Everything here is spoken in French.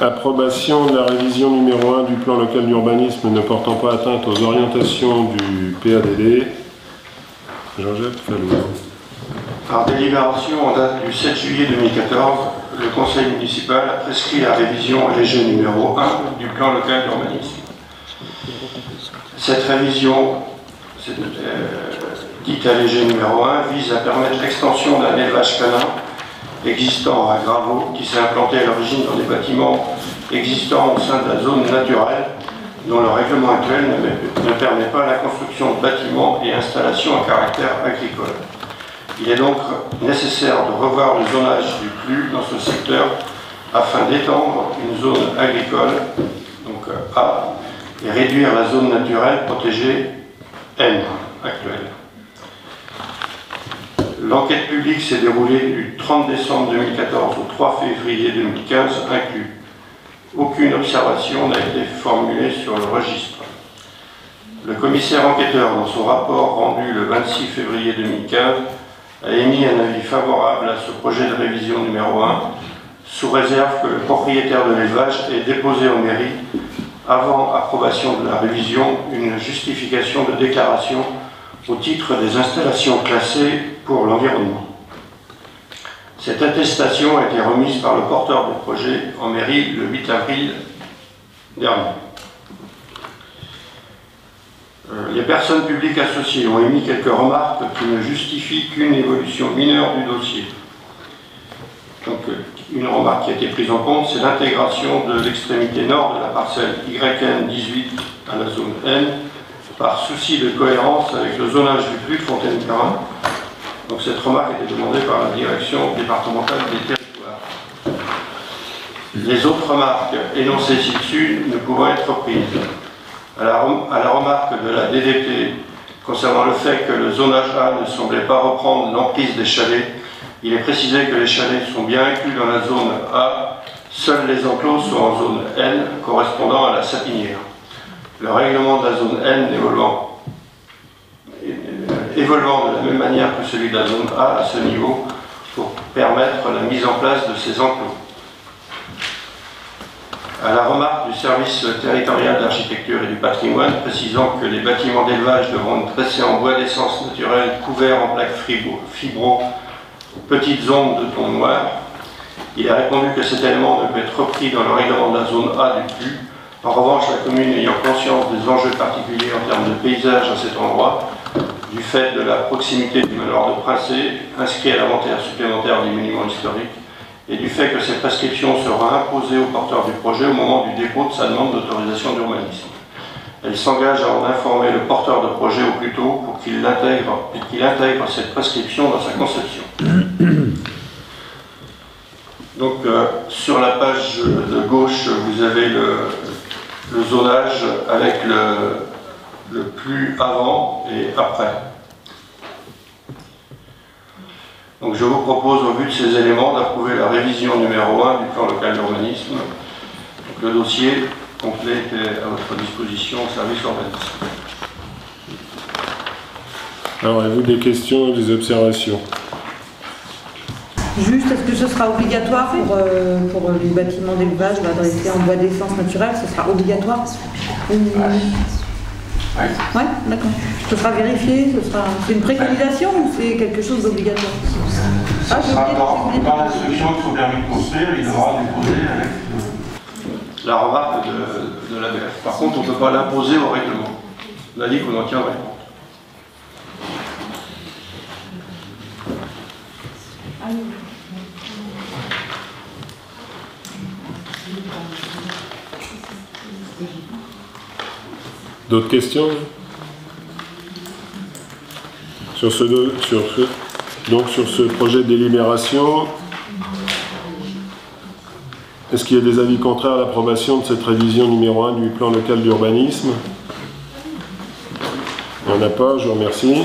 Approbation de la révision numéro 1 du plan local d'urbanisme ne portant pas atteinte aux orientations du PADD. Jean-Jacques Falloux. Par délibération en date du 7 juillet 2014, le Conseil municipal a prescrit la révision allégée numéro 1 du plan local d'urbanisme. Cette révision, dite allégée numéro 1, vise à permettre l'extension d'un élevage canin existant à Graveau, qui s'est implanté à l'origine dans des bâtiments existants au sein de la zone naturelle, dont le règlement actuel ne permet pas la construction de bâtiments et installations à caractère agricole. Il est donc nécessaire de revoir le zonage du PLU dans ce secteur afin d'étendre une zone agricole, donc A, et réduire la zone naturelle protégée N actuelle. L'enquête publique s'est déroulée du 30 décembre 2014 au 3 février 2015 inclus. Aucune observation n'a été formulée sur le registre. Le commissaire enquêteur, dans son rapport rendu le 26 février 2015, a émis un avis favorable à ce projet de révision numéro 1, sous réserve que le propriétaire de l'élevage ait déposé en mairie, avant approbation de la révision, une justification de déclaration au titre des installations classées pour l'environnement. Cette attestation a été remise par le porteur du projet en mairie le 8 avril dernier. Les personnes publiques associées ont émis quelques remarques qui ne justifient qu'une évolution mineure du dossier. Donc, une remarque qui a été prise en compte, c'est l'intégration de l'extrémité nord de la parcelle YN18 à la zone N, par souci de cohérence avec le zonage du PLU de Fontaine-Carin. Donc cette remarque a été demandée par la direction départementale des territoires. Les autres remarques énoncées ci-dessus ne pouvant être prises. À la remarque de la DDT concernant le fait que le zonage A ne semblait pas reprendre l'emprise des chalets, il est précisé que les chalets sont bien inclus dans la zone A, seuls les enclos sont en zone N correspondant à la sapinière. Le règlement de la zone N évoluant de la même manière que celui de la zone A à ce niveau pour permettre la mise en place de ces enclos. À la remarque du service territorial d'architecture et du patrimoine précisant que les bâtiments d'élevage devront être dressés en bois d'essence naturelle couverts en plaques fibro, petites ondes de ton noir, il a répondu que cet élément ne peut être repris dans le règlement de la zone A du PLU. En revanche, la commune ayant conscience des enjeux particuliers en termes de paysage à cet endroit, du fait de la proximité du manoir de Princé, inscrit à l'inventaire supplémentaire des monuments historiques, et du fait que cette prescription sera imposée au porteur du projet au moment du dépôt de sa demande d'autorisation d'urbanisme. Elle s'engage à en informer le porteur de projet au plus tôt pour qu'il intègre cette prescription dans sa conception. Donc, sur la page de gauche, vous avez le zonage avec le plus avant et après. Donc je vous propose, au vu de ces éléments, d'approuver la révision numéro 1 du plan local d'urbanisme. Le dossier complet est à votre disposition au service urbanisme. Alors, avez-vous des questions ou des observations? Juste, est-ce que ce sera obligatoire pour les bâtiments d'élevage dressés en bois d'essence naturelle? Ce sera obligatoire? Oui, d'accord. Ce sera vérifié? C'est une préconisation ou c'est quelque chose d'obligatoire? Ça sera dans l'instruction de son permis de construire, il devra déposer avec la remarque de la BF. Par contre, on ne peut pas l'imposer au règlement. On a dit qu'on en tiendrait compte. D'autres questions? Sur ce projet de délibération, est-ce qu'il y a des avis contraires à l'approbation de cette révision numéro 1 du plan local d'urbanisme? Il n'y en a pas, je vous remercie.